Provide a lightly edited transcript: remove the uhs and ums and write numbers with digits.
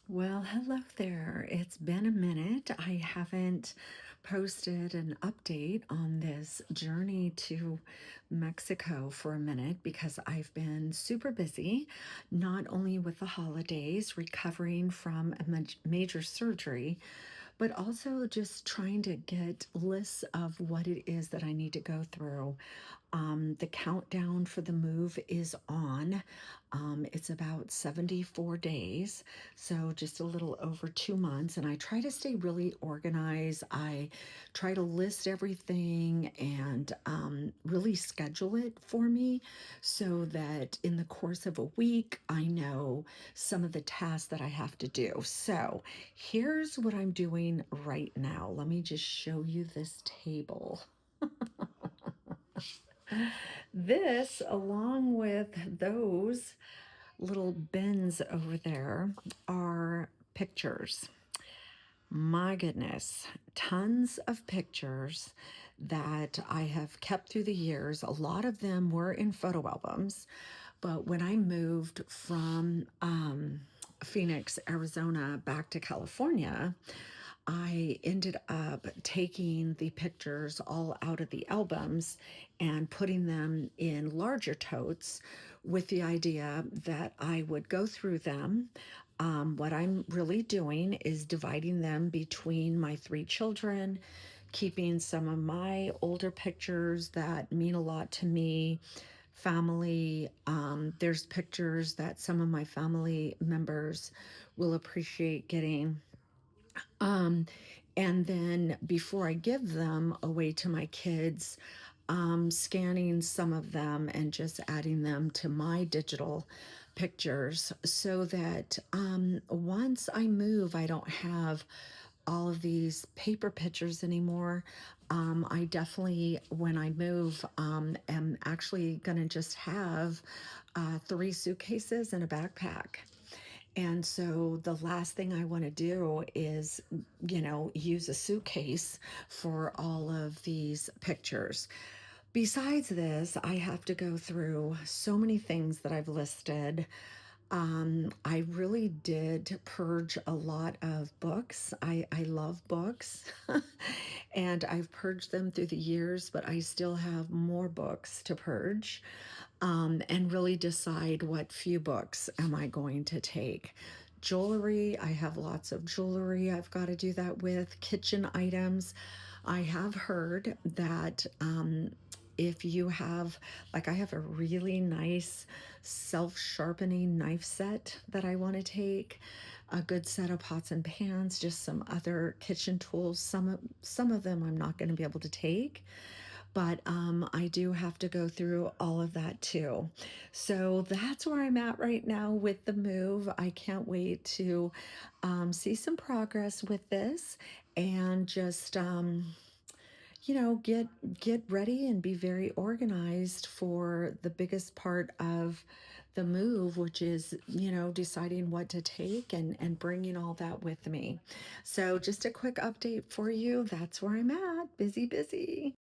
Well, hello there. It's been a minute. I haven't posted an update on this journey to Mexico for a minute because I've been super busy, not only with the holidays, recovering from a major surgery, but also just trying to get lists of what it is that I need to go through. The countdown for the move is on. It's about 74 days, so just a little over 2 months. And I try to stay really organized. I try to list everything and really schedule it for me so that in the course of a week, I know some of the tasks that I have to do. So here's what I'm doing right now. Let me just show you this table. This, along with those little bins over there, are pictures. My goodness, tons of pictures that I have kept through the years. A lot of them were in photo albums, but when I moved from Phoenix, Arizona, back to California, I ended up taking the pictures all out of the albums and putting them in larger totes with the idea that I would go through them. What I'm really doing is dividing them between my three children, keeping some of my older pictures that mean a lot to me, family. There's pictures that some of my family members will appreciate getting. Um, and then before I give them away to my kids, scanning some of them and just adding them to my digital pictures so that once I move, I don't have all of these paper pictures anymore. I definitely, when I move, am actually going to just have three suitcases and a backpack. And so the last thing I want to do is, use a suitcase for all of these pictures. Besides this, I have to go through so many things that I've listed. I really did purge a lot of books. I love books and I've purged them through the years, but I still have more books to purge and really decide what few books am I going to take. Jewelry, I have lots of jewelry I've got to do that with. Kitchen items, I have heard that if you have, like, I have a really nice self sharpening knife set that I want to take, a good set of pots and pans, just some other kitchen tools. Some of them I'm not going to be able to take, but I do have to go through all of that too. So that's where I'm at right now with the move. I can't wait to see some progress with this and just get ready and be very organized for the biggest part of the move, which is deciding what to take and bringing all that with me. So just a quick update for you. That's where I'm at. Busy, busy.